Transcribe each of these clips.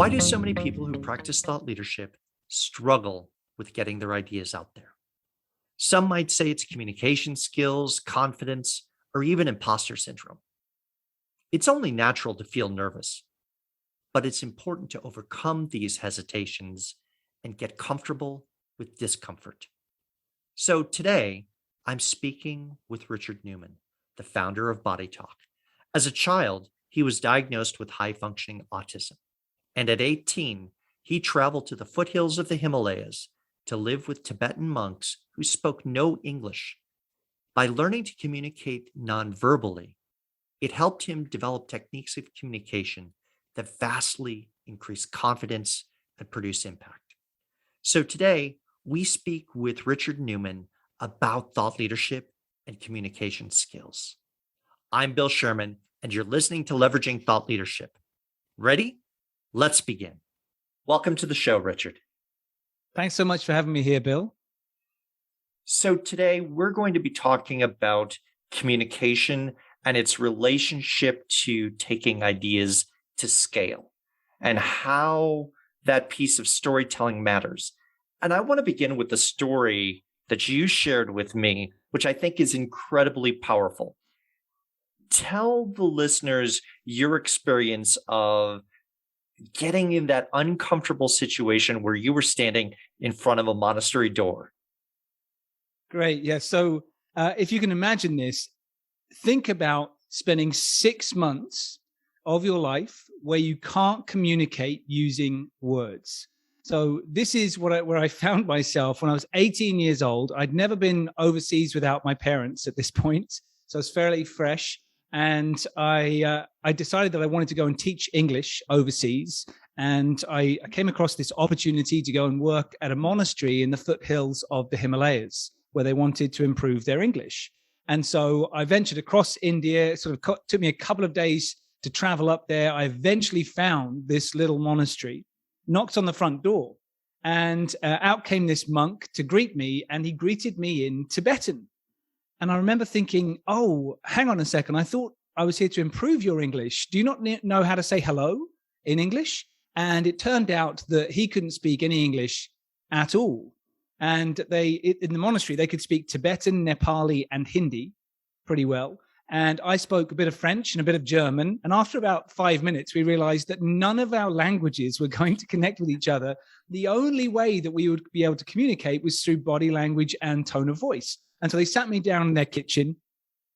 Why do so many people who practice thought leadership struggle with getting their ideas out there? Some might say it's communication skills, confidence, or even imposter syndrome. It's only natural to feel nervous, but it's important to overcome these hesitations and get comfortable with discomfort. So today, I'm speaking with Richard Newman, the founder of Body Talk. As a child, he was diagnosed with high functioning autism. And at 18, he traveled to the foothills of the Himalayas to live with Tibetan monks who spoke no English. By learning to communicate non-verbally, it helped him develop techniques of communication that vastly increase confidence and produce impact. So today, we speak with Richard Newman about thought leadership and communication skills. I'm Bill Sherman, and you're listening to Leveraging Thought Leadership. Ready? Let's begin. Welcome to the show, Richard. Thanks so much for having me here, Bill. So today we're going to be talking about communication and its relationship to taking ideas to scale and how that piece of storytelling matters. And I want to begin with the story that you shared with me, which I think is incredibly powerful. Tell the listeners your experience of getting in that uncomfortable situation where you were standing in front of a monastery door. Great. Yeah. So if you can imagine this, think about spending 6 months of your life where you can't communicate using words. So this is where I found myself when I was 18 years old. I'd never been overseas without my parents at this point. So I was fairly fresh. And I decided that I wanted to go and teach English overseas. And I came across this opportunity to go and work at a monastery in the foothills of the Himalayas, where they wanted to improve their English. And so I ventured across India. It sort of took me a couple of days to travel up there. I eventually found this little monastery, knocked on the front door, and out came this monk to greet me. And he greeted me in Tibetan. And I remember thinking, oh, hang on a second. I thought I was here to improve your English. Do you not know how to say hello in English? And it turned out that he couldn't speak any English at all. And in the monastery, they could speak Tibetan, Nepali, and Hindi pretty well. And I spoke a bit of French and a bit of German. And after about 5 minutes, we realized that none of our languages were going to connect with each other. The only way that we would be able to communicate was through body language and tone of voice. And so they sat me down in their kitchen.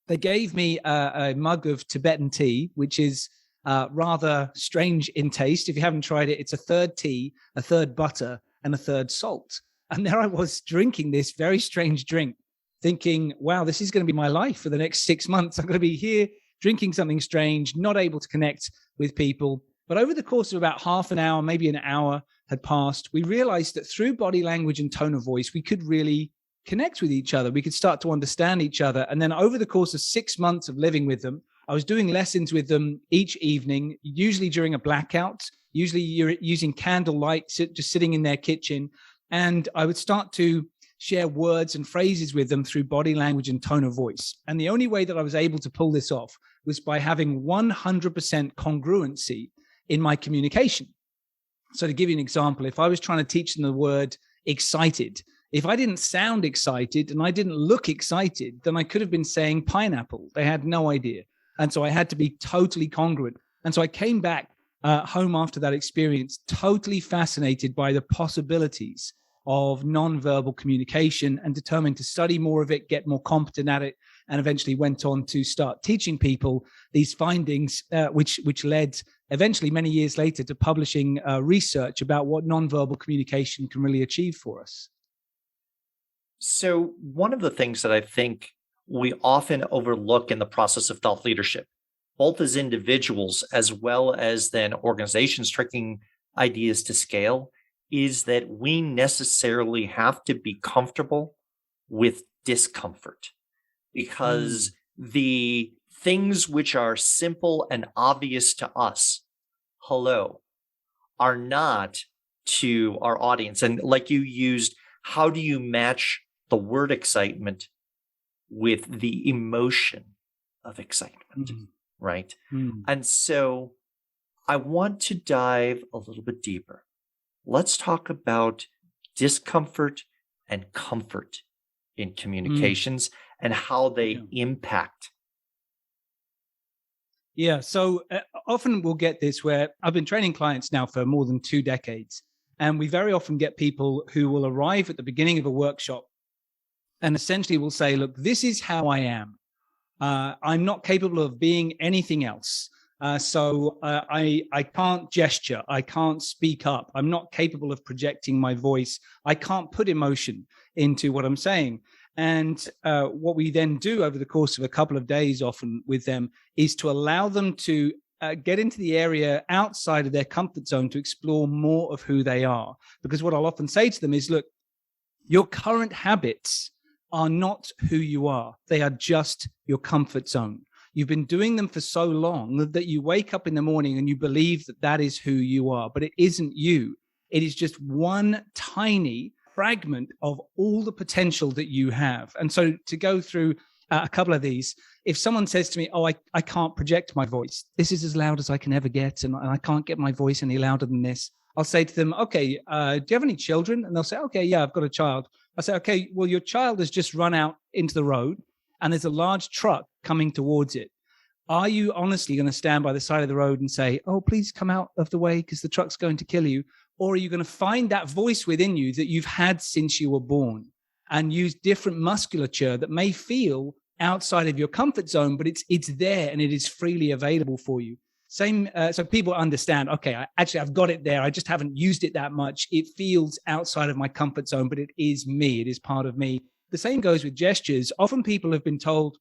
They gave me a mug of Tibetan tea, which is rather strange in taste. If you haven't tried it, it's a third tea, a third butter, and a third salt. And there I was drinking this very strange drink, thinking, wow, this is going to be my life for the next 6 months. I'm going to be here drinking something strange, not able to connect with people. But over the course of about half an hour, maybe an hour had passed, we realized that through body language and tone of voice, we could really connect with each other. We could start to understand each other. And then over the course of 6 months of living with them, I was doing lessons with them each evening, usually during a blackout. Usually you're using candlelight, just sitting in their kitchen. And I would start to share words and phrases with them through body language and tone of voice. And the only way that I was able to pull this off was by having 100% congruency in my communication. So to give you an example, if I was trying to teach them the word excited, if I didn't sound excited and I didn't look excited, then I could have been saying pineapple. They had no idea. And so I had to be totally congruent. And so I came back home after that experience, totally fascinated by the possibilities of nonverbal communication and determined to study more of it, get more competent at it, and eventually went on to start teaching people these findings, which led eventually many years later to publishing research about what nonverbal communication can really achieve for us. So one of the things that I think we often overlook in the process of thought leadership, both as individuals as well as then organizations taking ideas to scale, is that we necessarily have to be comfortable with discomfort because the things which are simple and obvious to us, are not to our audience. And like you used, how do you match the word excitement with the emotion of excitement, right? And so I want to dive a little bit deeper. Let's talk about discomfort and comfort in Mm, communications and how yeah. they impact. Yeah. So often we'll get this where I've been training clients now for more than 2 decades. And we very often get people who will arrive at the beginning of a workshop and essentially will say, look, this is how I am. I'm not capable of being anything else. I can't gesture. I can't speak up. I'm not capable of projecting my voice. I can't put emotion into what I'm saying. And what we then do over the course of a couple of days, often with them, is to allow them to get into the area outside of their comfort zone to explore more of who they are. Because what I'll often say to them is, look, your current habits are not who you are. They are just your comfort zone. You've been doing them for so long that you wake up in the morning and you believe that that is who you are, but it isn't you. It is just one tiny fragment of all the potential that you have. And so to go through a couple of these, if someone says to me, oh, I can't project my voice, this is as loud as I can ever get, and I can't get my voice any louder than this. I'll say to them, okay, do you have any children? And they'll say, okay, yeah, I've got a child. I say, okay, well, your child has just run out into the road and there's a large truck coming towards it. Are you honestly going to stand by the side of the road and say, oh, please come out of the way because the truck's going to kill you? Or are you going to find that voice within you that you've had since you were born and use different musculature that may feel outside of your comfort zone, but it's there and it is freely available for you? Same, so people understand, okay, I've got it there. I just haven't used it that much. It feels outside of my comfort zone, but it is me. It is part of me. The same goes with gestures. Often people have been told,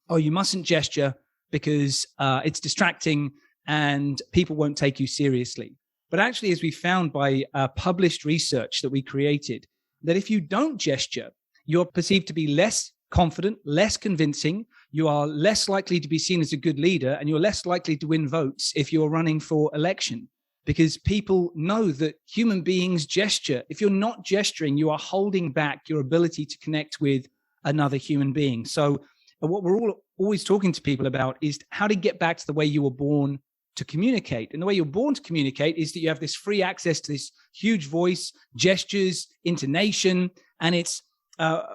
oh, you mustn't gesture because it's distracting and people won't take you seriously. But actually, as we found by published research that we created, that if you don't gesture, you're perceived to be less confident, less convincing. You are less likely to be seen as a good leader, and you're less likely to win votes if you're running for election, because people know that human beings gesture. If you're not gesturing, you are holding back your ability to connect with another human being. So what we're always talking to people about is how to get back to the way you were born to communicate. And the way you're born to communicate is that you have this free access to this huge voice, gestures, intonation, and it's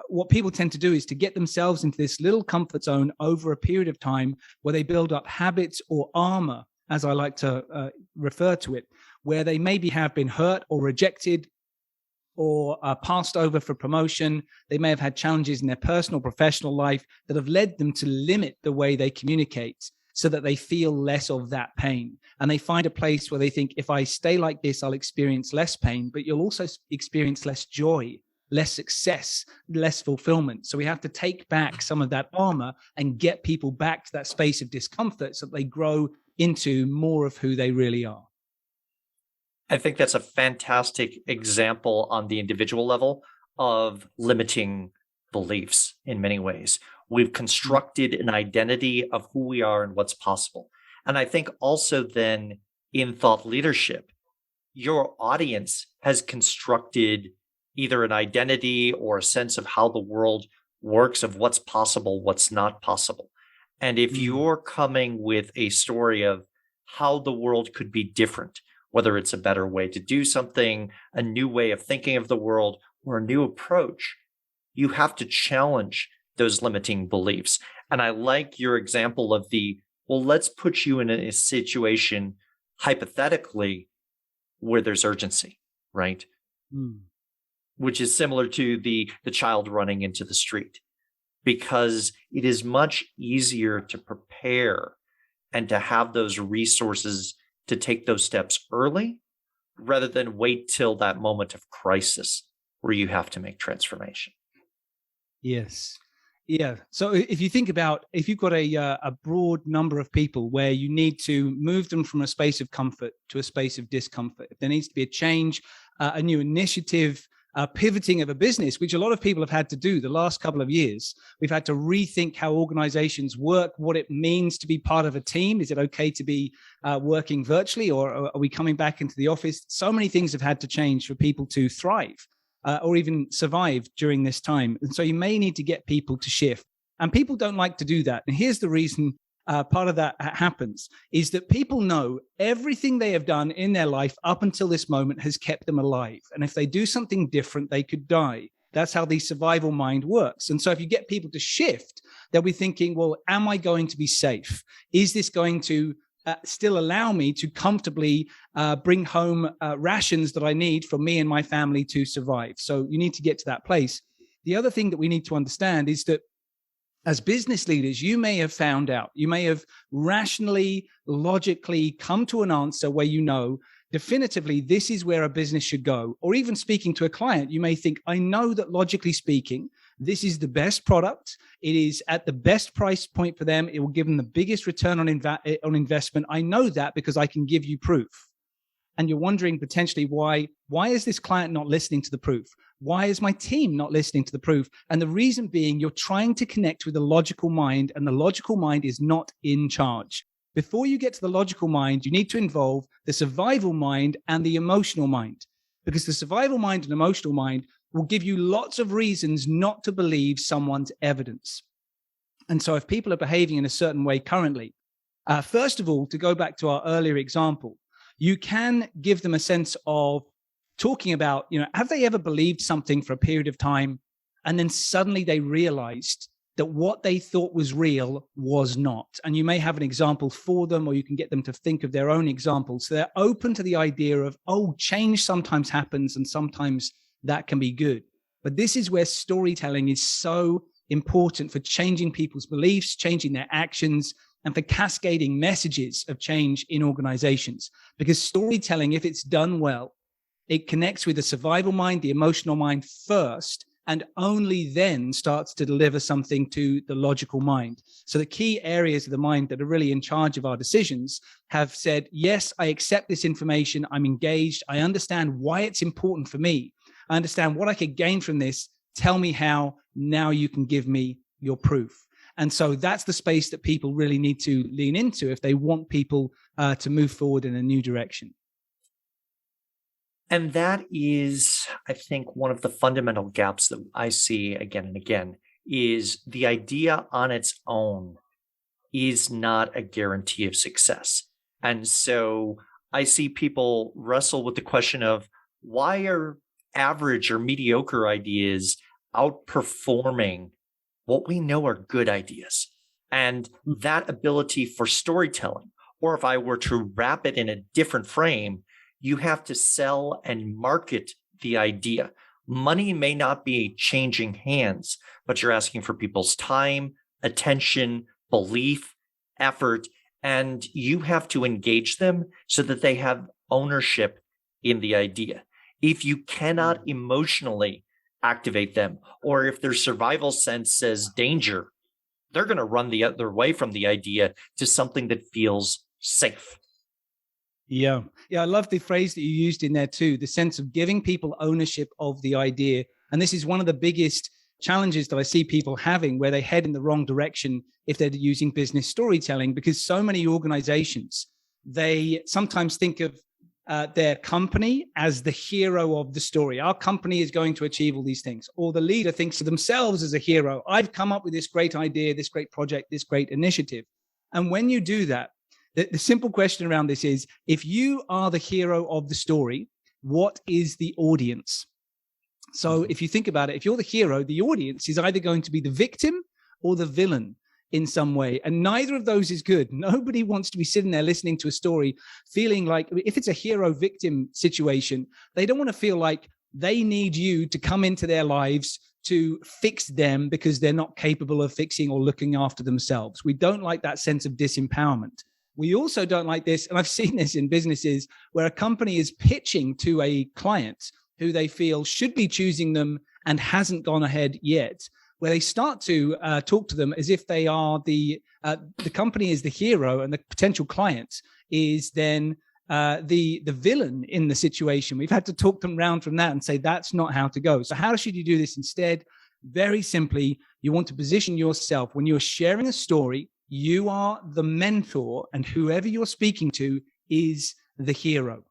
what people tend to do is to get themselves into this little comfort zone over a period of time where they build up habits or armor, as I like to refer to it, where they maybe have been hurt or rejected or passed over for promotion. They may have had challenges in their personal, professional life that have led them to limit the way they communicate so that they feel less of that pain. And they find a place where they think, if I stay like this, I'll experience less pain, but you'll also experience less joy, less success, less fulfillment. So we have to take back some of that armor and get people back to that space of discomfort so that they grow into more of who they really are. I think that's a fantastic example on the individual level of limiting beliefs in many ways. We've constructed an identity of who we are and what's possible. And I think also then in thought leadership, your audience has constructed either an identity or a sense of how the world works, of what's possible, what's not possible. And if you're coming with a story of how the world could be different, whether it's a better way to do something, a new way of thinking of the world, or a new approach, you have to challenge those limiting beliefs. And I like your example of well, let's put you in a situation hypothetically where there's urgency, right? Which is similar to the child running into the street, because it is much easier to prepare and to have those resources to take those steps early rather than wait till that moment of crisis where you have to make transformation. Yes. Yeah. So if you think about, if you've got a broad number of people where you need to move them from a space of comfort to a space of discomfort, if there needs to be a change, a new initiative, pivoting of a business, which a lot of people have had to do the last couple of years. We've had to rethink how organizations work, what it means to be part of a team. Is it okay to be working virtually, or are we coming back into the office? So many things have had to change for people to thrive or even survive during this time. And so you may need to get people to shift. And people don't like to do that. And here's the reason part of that happens is that people know everything they have done in their life up until this moment has kept them alive. And if they do something different, they could die. That's how the survival mind works. And so if you get people to shift, they'll be thinking, well, am I going to be safe? Is this going to still allow me to comfortably bring home rations that I need for me and my family to survive? So you need to get to that place. The other thing that we need to understand is that as business leaders, you may have found out, you may have rationally, logically come to an answer where you know definitively this is where a business should go. Or even speaking to a client, you may think, I know that logically speaking, this is the best product. It is at the best price point for them. It will give them the biggest return on investment. I know that because I can give you proof. And you're wondering potentially why is this client not listening to the proof? Why is my team not listening to the proof? And the reason being, you're trying to connect with the logical mind, and the logical mind is not in charge. Before you get to the logical mind, you need to involve the survival mind and the emotional mind, because the survival mind and emotional mind will give you lots of reasons not to believe someone's evidence. And so if people are behaving in a certain way currently, first of all, to go back to our earlier example, you can give them a sense of talking about, have they ever believed something for a period of time and then suddenly they realized that what they thought was real was not? And you may have an example for them, or you can get them to think of their own examples. So they're open to the idea of, change sometimes happens and sometimes that can be good. But this is where storytelling is so important for changing people's beliefs, changing their actions, and for cascading messages of change in organizations. Because storytelling, if it's done well, it connects with the survival mind, the emotional mind first, and only then starts to deliver something to the logical mind. So the key areas of the mind that are really in charge of our decisions have said, yes, I accept this information. I'm engaged. I understand why it's important for me. I understand what I could gain from this. Tell me how. Now you can give me your proof. And so that's the space that people really need to lean into if they want people to move forward in a new direction. And that is, I think, one of the fundamental gaps that I see again and again is the idea on its own is not a guarantee of success. And so I see people wrestle with the question of, why are average or mediocre ideas outperforming what we know are good ideas? And that ability for storytelling, or if I were to wrap it in a different frame, you have to sell and market the idea. Money may not be changing hands, but you're asking for people's time, attention, belief, effort, and you have to engage them so that they have ownership in the idea. If you cannot emotionally activate them, or if their survival sense says danger, they're going to run the other way from the idea to something that feels safe. Yeah. I love the phrase that you used in there too, the sense of giving people ownership of the idea. And this is one of the biggest challenges that I see people having, where they head in the wrong direction if they're using business storytelling, because so many organizations, they sometimes think of their company as the hero of the story. Our company is going to achieve all these things. Or the leader thinks of themselves as a hero. I've come up with this great idea, this great project, this great initiative. And when you do that, the simple question around this is, if you are the hero of the story, what is the audience? So if you think about it, if you're the hero, the audience is either going to be the victim or the villain in some way. And neither of those is good. Nobody wants to be sitting there listening to a story feeling like, if it's a hero victim situation, they don't want to feel like they need you to come into their lives to fix them because they're not capable of fixing or looking after themselves. We don't like that sense of disempowerment. We also don't like this, and I've seen this in businesses where a company is pitching to a client who they feel should be choosing them and hasn't gone ahead yet, where they start to talk to them as if they are the company is the hero and the potential client is then the villain in the situation. We've had to talk them round from that and say that's not how to go. So how should you do this instead? Very simply, you want to position yourself when you're sharing a story. You are the mentor, and whoever you're speaking to is the hero.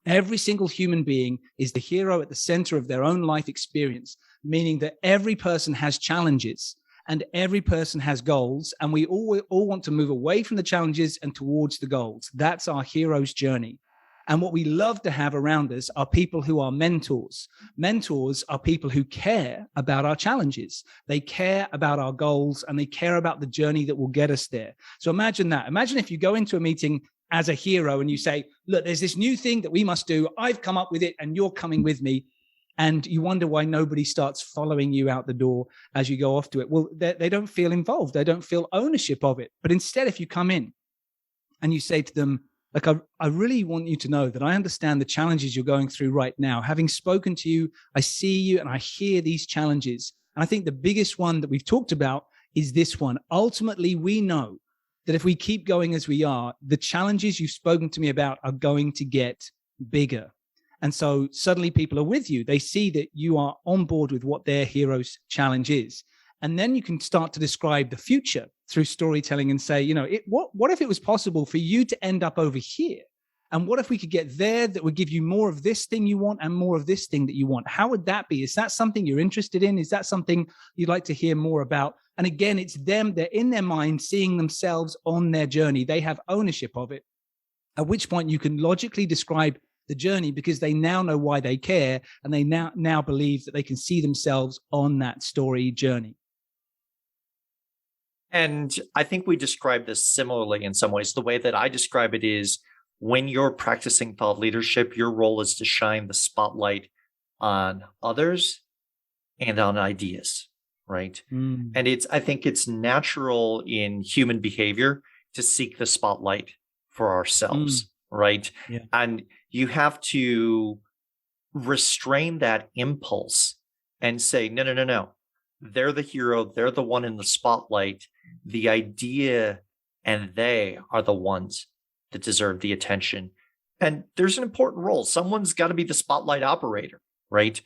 Every single human being is the hero at the center of their own life experience, meaning that every person has challenges. and every person has goals, and we all want to move away from the challenges and towards the goals. That's our hero's journey. And what we love to have around us are people who are mentors. Mentors are people who care about our challenges. They care about our goals, and they care about the journey that will get us there. So imagine that. Imagine if you go into a meeting as a hero and you say, look, there's this new thing that we must do. I've come up with it and you're coming with me. And you wonder why nobody starts following you out the door as you go off to it. Well, they don't feel involved. They don't feel ownership of it. But instead, if you come in and you say to them, like, I really want you to know that I understand the challenges you're going through right now. Having spoken to you, I see you and I hear these challenges. And I think the biggest one that we've talked about is this one. Ultimately, we know that if we keep going as we are, the challenges you've spoken to me about are going to get bigger. And so suddenly people are with you. They see that you are on board with what their hero's challenge is. And then you can start to describe the future through storytelling and say, what if it was possible for you to end up over here? And what if we could get there that would give you more of this thing you want and more of this thing that you want? How would that be? Is that something you're interested in? Is that something you'd like to hear more about? And again, it's them, they're in their mind, seeing themselves on their journey. They have ownership of it, at which point you can logically describe the journey because they now know why they care, and they now believe that they can see themselves on that story journey. And I think we describe this similarly in some ways. The way that I describe it is when you're practicing thought leadership, your role is to shine the spotlight on others and on ideas, right? And I think it's natural in human behavior to seek the spotlight for ourselves, right? Yeah. And you have to restrain that impulse and say, no. They're the hero. They're the one in the spotlight. The idea and they are the ones that deserve the attention. And there's an important role. Someone's got to be the spotlight operator, right?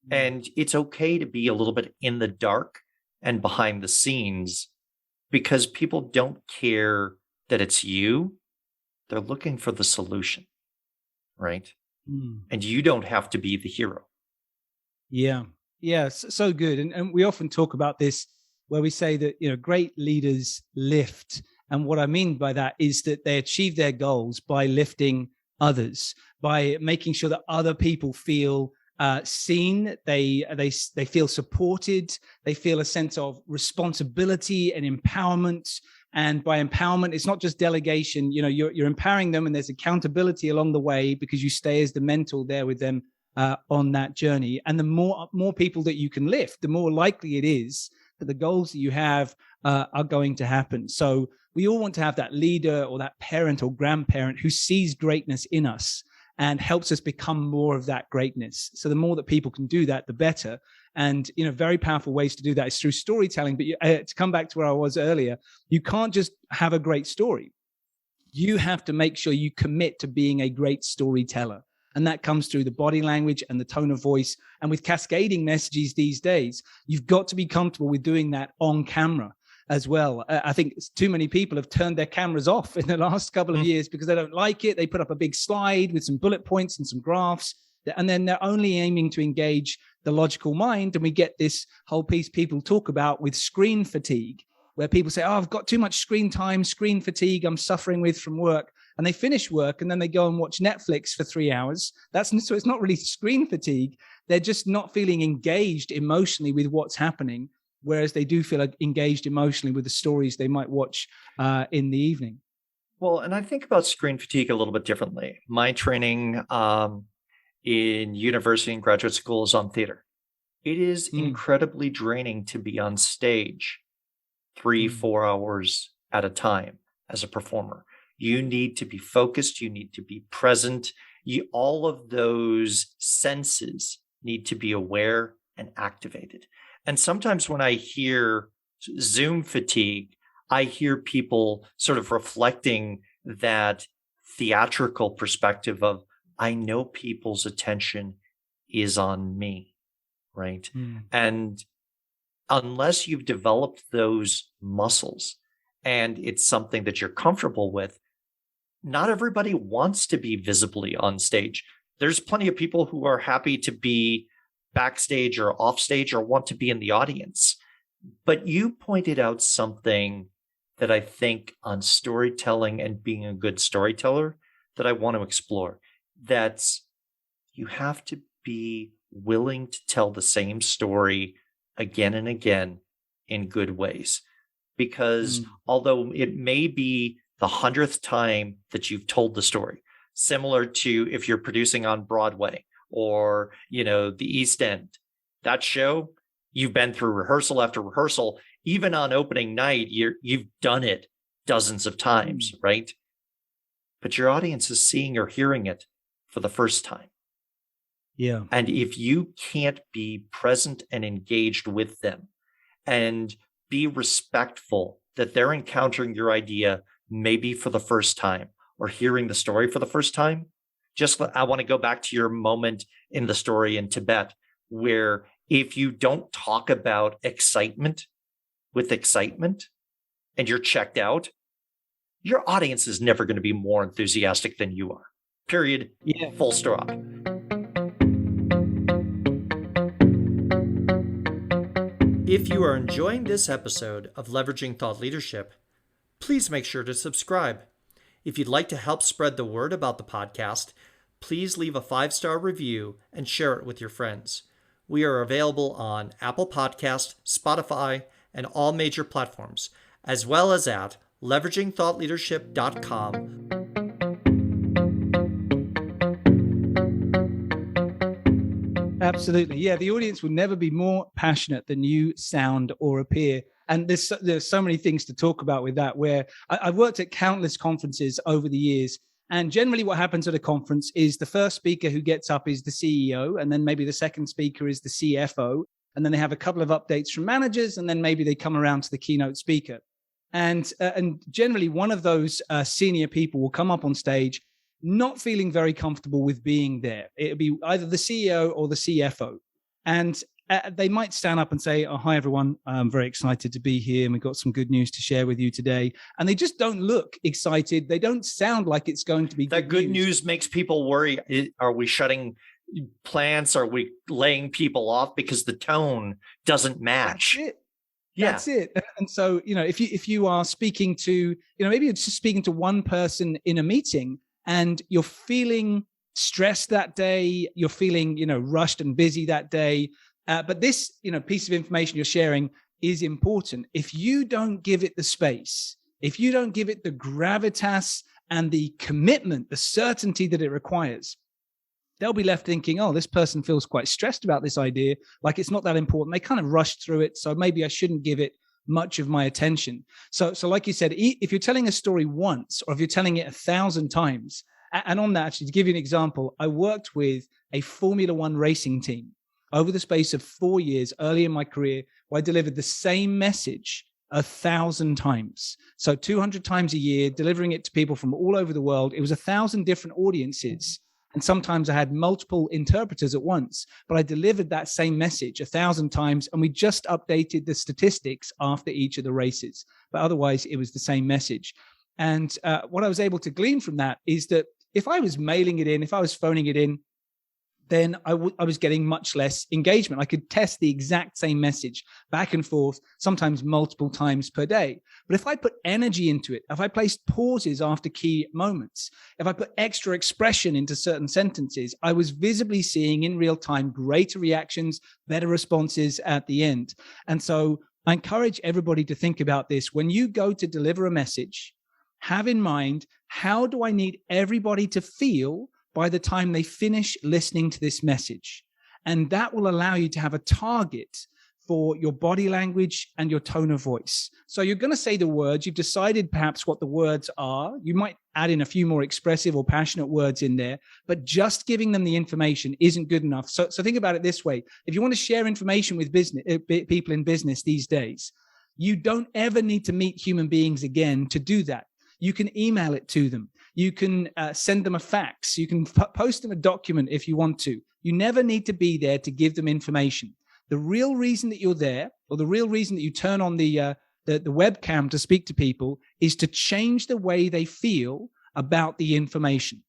And it's okay to be a little bit in the dark and behind the scenes because people don't care that it's you. They're looking for the solution, right? And you don't have to be the hero. Yeah. Yeah, so good. And we often talk about this where we say that, great leaders lift. And what I mean by that is that they achieve their goals by lifting others, by making sure that other people feel seen, they feel supported, they feel a sense of responsibility and empowerment. And by empowerment, it's not just delegation. You're empowering them, and there's accountability along the way because you stay as the mentor there with them on that journey. And the more people that you can lift, the more likely it is that the goals that you have are going to happen. So we all want to have that leader or that parent or grandparent who sees greatness in us and helps us become more of that greatness. So the more that people can do that, the better. And, very powerful ways to do that is through storytelling. But to come back to where I was earlier, you can't just have a great story. You have to make sure you commit to being a great storyteller. And that comes through the body language and the tone of voice. And with cascading messages these days, you've got to be comfortable with doing that on camera as well. I think too many people have turned their cameras off in the last couple of years because they don't like it. They put up a big slide with some bullet points and some graphs, and then they're only aiming to engage the logical mind. And we get this whole piece people talk about with screen fatigue, where people say, I've got too much screen time, screen fatigue I'm suffering with from work. And they finish work and then they go and watch Netflix for 3 hours. So it's not really screen fatigue. They're just not feeling engaged emotionally with what's happening, whereas they do feel engaged emotionally with the stories they might watch in the evening. Well, and I think about screen fatigue a little bit differently. My training in university and graduate school is on theater. It is incredibly draining to be on stage 3-4 hours at a time as a performer. You need to be focused. You need to be present. All of those senses need to be aware and activated. And sometimes when I hear Zoom fatigue, I hear people sort of reflecting that theatrical perspective of, I know people's attention is on me, right? And unless you've developed those muscles and it's something that you're comfortable with, not everybody wants to be visibly on stage. There's plenty of people who are happy to be backstage or off stage or want to be in the audience. But you pointed out something that I think on storytelling and being a good storyteller that I want to explore. That's you have to be willing to tell the same story again and again in good ways. Because Mm. although it may be the 100th time that you've told the story, similar to if you're producing on Broadway or, the East End, that show, you've been through rehearsal after rehearsal. Even on opening night, you've done it dozens of times, Mm. right? But your audience is seeing or hearing it for the first time. Yeah. And if you can't be present and engaged with them and be respectful that they're encountering your idea maybe for the first time or hearing the story for the first time, I want to go back to your moment in the story in Tibet, where if you don't talk about excitement with excitement and you're checked out, your audience is never going to be more enthusiastic than you are. Period. Yeah. Full stop. If you are enjoying this episode of Leveraging Thought Leadership, please make sure to subscribe. If you'd like to help spread the word about the podcast, please leave a 5-star review and share it with your friends. We are available on Apple Podcast, Spotify, and all major platforms, as well as at leveragingthoughtleadership.com. Absolutely. Yeah. The audience will never be more passionate than you sound or appear. And there's so many things to talk about with that, where I've worked at countless conferences over the years. And generally what happens at a conference is the first speaker who gets up is the CEO. And then maybe the second speaker is the CFO. And then they have a couple of updates from managers. And then maybe they come around to the keynote speaker. And generally one of those senior people will come up on stage not feeling very comfortable with being there. It'll be either the CEO or the CFO. And they might stand up and say, "Oh, hi, everyone. I'm very excited to be here. And we've got some good news to share with you today." And they just don't look excited. They don't sound like it's going to be That good news makes people worry. Are we shutting plants? Are we laying people off because the tone doesn't match? That's it. Yeah. That's it. And so, if you are speaking to, maybe you're just speaking to one person in a meeting and you're feeling stressed that day, you're feeling, rushed and busy that day. But this, piece of information you're sharing is important. If you don't give it the space, if you don't give it the gravitas and the commitment, the certainty that it requires, they'll be left thinking, "Oh, this person feels quite stressed about this idea. Like it's not that important. They kind of rushed through it. So maybe I shouldn't give it much of my attention." So like you said, if you're telling a story once, or if you're telling it 1,000 times, and on that, actually, to give you an example, I worked with a Formula One racing team over the space of 4 years early in my career, where I delivered the same message 1,000 times. So 200 times a year, delivering it to people from all over the world. It was 1,000 different audiences. And sometimes I had multiple interpreters at once, but I delivered that same message 1,000 times. And we just updated the statistics after each of the races. But otherwise, it was the same message. And what I was able to glean from that is that if I was mailing it in, if I was phoning it in, then I was getting much less engagement. I could test the exact same message back and forth, sometimes multiple times per day. But if I put energy into it, if I placed pauses after key moments, if I put extra expression into certain sentences, I was visibly seeing in real time greater reactions, better responses at the end. And so I encourage everybody to think about this. When you go to deliver a message, have in mind, how do I need everybody to feel by the time they finish listening to this message? And that will allow you to have a target for your body language and your tone of voice. So you're going to say the words. You've decided perhaps what the words are. You might add in a few more expressive or passionate words in there, but just giving them the information isn't good enough. So think about it this way. If you want to share information with people in business these days, you don't ever need to meet human beings again to do that. You can email it to them. You can send them a fax. You can post them a document if you want to. You never need to be there to give them information. The real reason that you're there, or the real reason that you turn on the webcam to speak to people, is to change the way they feel about the information.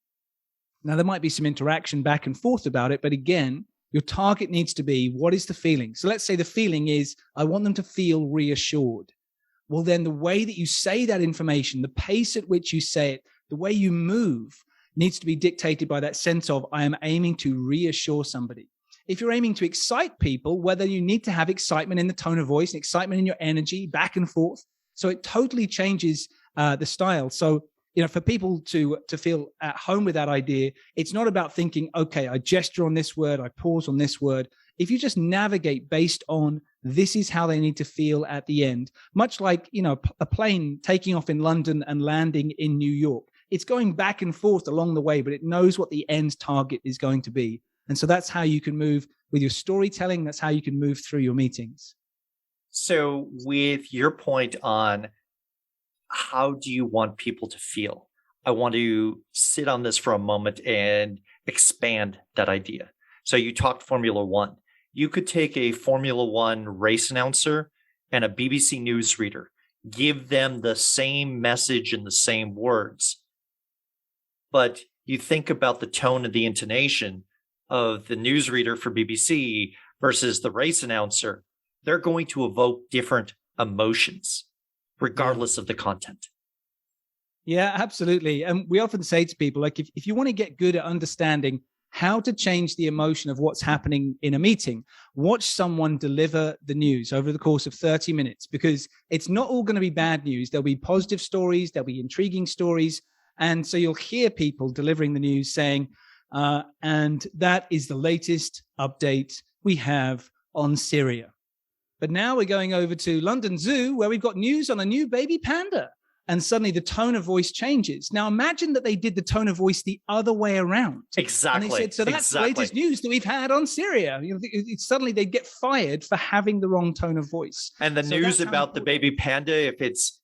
Now, there might be some interaction back and forth about it, but again, Your target needs to be, what is the feeling? So let's say the feeling is, I want them to feel reassured. Well, then the way that you say that information, the pace at which you say it, the way you move needs to be dictated by that sense of, I am aiming to reassure somebody. If you're aiming to excite people, whether you need to have excitement in the tone of voice, excitement in your energy, back and forth. So it totally changes the style. So, for people to feel at home with that idea, it's not about thinking, okay, I gesture on this word, I pause on this word. If you just navigate based on this is how they need to feel at the end, much like, a plane taking off in London and landing in New York, it's going back and forth along the way, but it knows what the end target is going to be. And so that's how you can move with your storytelling. That's how you can move through your meetings. So with your point on how do you want people to feel, I want to sit on this for a moment and expand that idea. So you talked Formula One. You could take a Formula One race announcer and a BBC News reader, give them the same message in the same words. But you think about the tone and the intonation of the newsreader for BBC versus the race announcer, they're going to evoke different emotions, regardless of the content. Yeah, absolutely. And we often say to people, like, if you want to get good at understanding how to change the emotion of what's happening in a meeting, watch someone deliver the news over the course of 30 minutes, because it's not all going to be bad news. There'll be positive stories, there'll be intriguing stories. And so you'll hear people delivering the news saying, and that is the latest update we have on Syria. But now we're going over to London Zoo, where we've got news on a new baby panda. And suddenly the tone of voice changes. Now imagine that they did the tone of voice the other way around. Exactly. And they said, so that's the latest news that we've had on Syria. Suddenly they'd get fired for having the wrong tone of voice. And the news about the baby panda, if it's,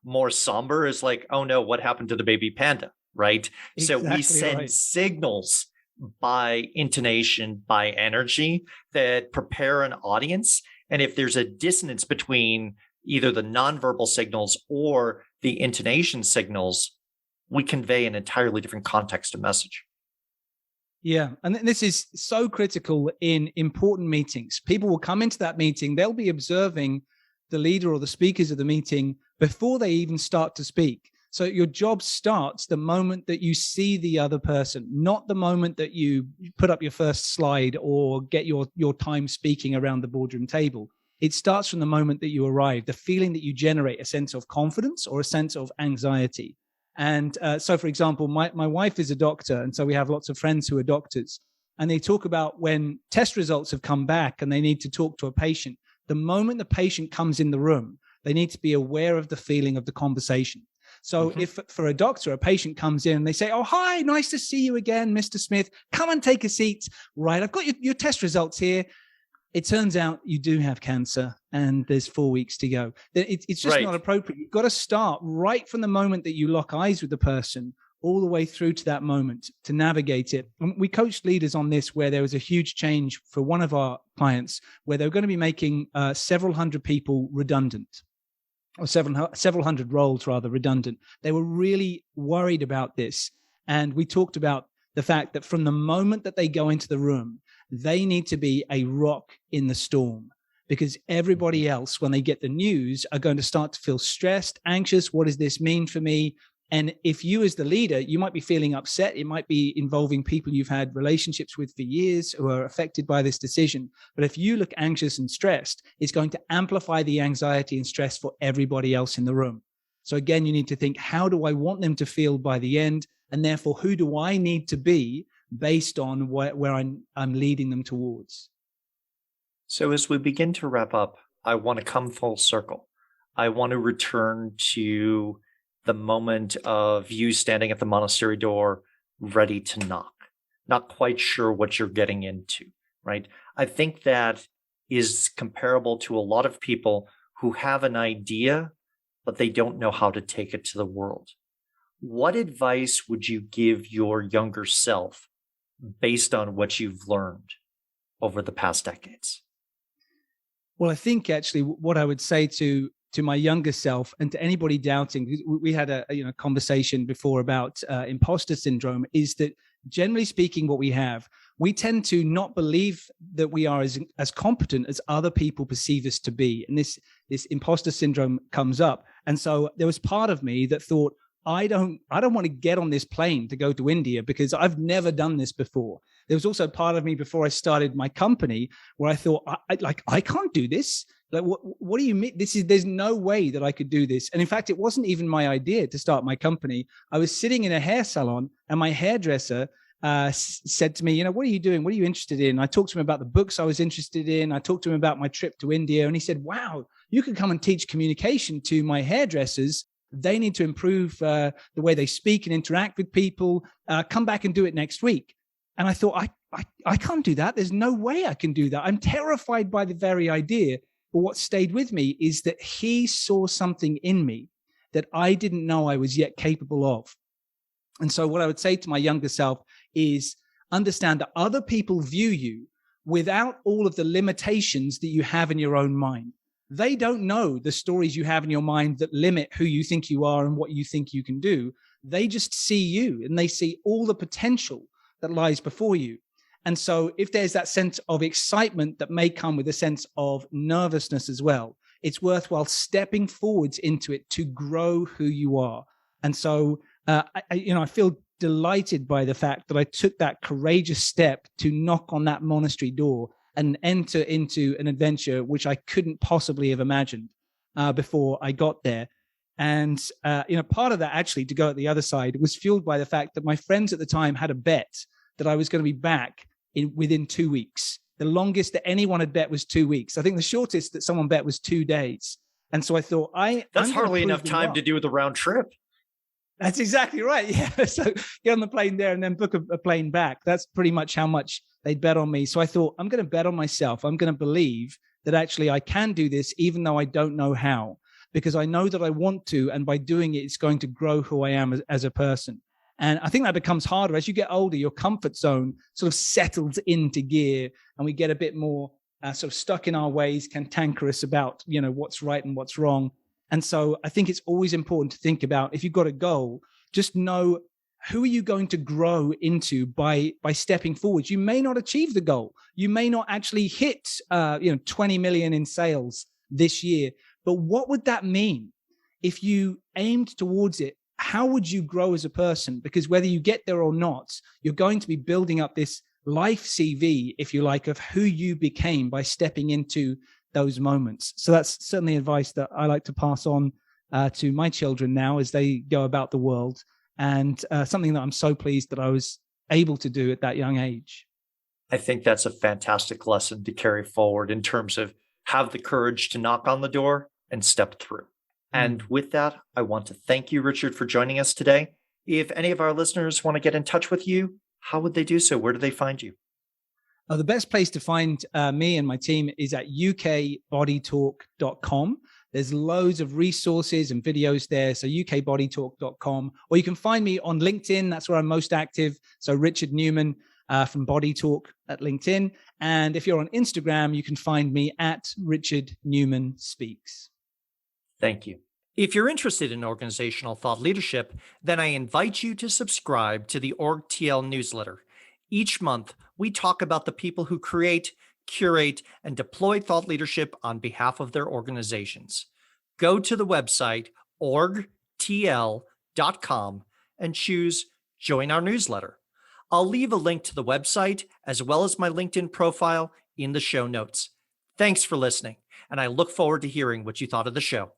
more somber, is like, oh no, what happened to the baby panda? Right. Exactly. So we send signals by intonation, by energy, that prepare an audience. And if there's a dissonance between either the nonverbal signals or the intonation signals, we convey an entirely different context of message. Yeah. And this is so critical in important meetings. People will come into that meeting, they'll be observing the leader or the speakers of the meeting before they even start to speak. So your job starts the moment that you see the other person, not the moment that you put up your first slide or get your time speaking around the boardroom table. It starts from the moment that you arrive, the feeling that you generate a sense of confidence or a sense of anxiety. And so, for example, my wife is a doctor, and so we have lots of friends who are doctors, and they talk about when test results have come back and they need to talk to a patient. The moment the patient comes in the room, they need to be aware of the feeling of the conversation. So if for a doctor, a patient comes in and they say, oh, hi, nice to see you again, Mr. Smith. Come and take a seat. Right, I've got your test results here. It turns out you do have cancer and there's 4 weeks to go. It's just not appropriate. You've got to start right from the moment that you lock eyes with the person all the way through to that moment to navigate it. And we coached leaders on this, where there was a huge change for one of our clients where they were going to be making several hundred people redundant, or several hundred roles rather redundant. They were really worried about this. And we talked about the fact that from the moment that they go into the room, they need to be a rock in the storm, because everybody else, when they get the news, are going to start to feel stressed, anxious. What does this mean for me? And if you as the leader, you might be feeling upset. It might be involving people you've had relationships with for years who are affected by this decision. But if you look anxious and stressed, it's going to amplify the anxiety and stress for everybody else in the room. So again, you need to think, how do I want them to feel by the end? And therefore, who do I need to be based on where I'm leading them towards? So as we begin to wrap up, I want to come full circle. I want to return to the moment of you standing at the monastery door, ready to knock, not quite sure what you're getting into, right? I think that is comparable to a lot of people who have an idea, but they don't know how to take it to the world. What advice would you give your younger self based on what you've learned over the past decades? Well, I think actually what I would say to my younger self and to anybody doubting, we had a conversation before about imposter syndrome, is that generally speaking, what we have, we tend to not believe that we are as competent as other people perceive us to be. And this imposter syndrome comes up. And so there was part of me that thought, I don't want to get on this plane to go to India because I've never done this before. There was also part of me before I started my company where I thought, I can't do this. Like, what do you mean? There's no way that I could do this. And in fact, it wasn't even my idea to start my company. I was sitting in a hair salon and my hairdresser said to me, what are you doing? What are you interested in? I talked to him about the books I was interested in. I talked to him about my trip to India. And he said, wow, you could come and teach communication to my hairdressers. They need to improve the way they speak and interact with people. Come back and do it next week. And I thought, I can't do that. There's no way I can do that. I'm terrified by the very idea. But what stayed with me is that he saw something in me that I didn't know I was yet capable of. And so what I would say to my younger self is understand that other people view you without all of the limitations that you have in your own mind. They don't know the stories you have in your mind that limit who you think you are and what you think you can do. They just see you and they see all the potential that lies before you. And so if there's that sense of excitement that may come with a sense of nervousness as well, it's worthwhile stepping forwards into it to grow who you are. And so, I feel delighted by the fact that I took that courageous step to knock on that monastery door and enter into an adventure which I couldn't possibly have imagined before I got there. And, part of that actually, to go at the other side, was fueled by the fact that my friends at the time had a bet that I was going to be back within 2 weeks. The longest that anyone had bet was 2 weeks. I think the shortest that someone bet was 2 days. And so I thought, that's hardly enough time to do the round trip. That's exactly right. Yeah. So get on the plane there and then book a plane back. That's pretty much how much they'd bet on me. So I thought, I'm going to bet on myself. I'm going to believe that actually I can do this, even though I don't know how, because I know that I want to. And by doing it, it's going to grow who I am as a person. And I think that becomes harder. As you get older, your comfort zone sort of settles into gear and we get a bit more sort of stuck in our ways, cantankerous about, what's right and what's wrong. And so I think it's always important to think about, if you've got a goal, just know who are you going to grow into by stepping forward. You may not achieve the goal. You may not actually hit 20 million in sales this year. But what would that mean if you aimed towards it? How would you grow as a person? Because whether you get there or not, you're going to be building up this life CV, if you like, of who you became by stepping into those moments. So that's certainly advice that I like to pass on to my children now as they go about the world, and something that I'm so pleased that I was able to do at that young age. I think that's a fantastic lesson to carry forward in terms of have the courage to knock on the door and step through. And with that, I want to thank you, Richard, for joining us today. If any of our listeners want to get in touch with you, how would they do so? Where do they find you? The best place to find me and my team is at ukbodytalk.com. There's loads of resources and videos there. So ukbodytalk.com, or you can find me on LinkedIn. That's where I'm most active. So Richard Newman from Body Talk at LinkedIn. And if you're on Instagram, you can find me at Richard Newman Speaks. Thank you. If you're interested in organizational thought leadership, then I invite you to subscribe to the OrgTL newsletter. Each month, we talk about the people who create, curate, and deploy thought leadership on behalf of their organizations. Go to the website orgtl.com and choose Join Our Newsletter. I'll leave a link to the website as well as my LinkedIn profile in the show notes. Thanks for listening, and I look forward to hearing what you thought of the show.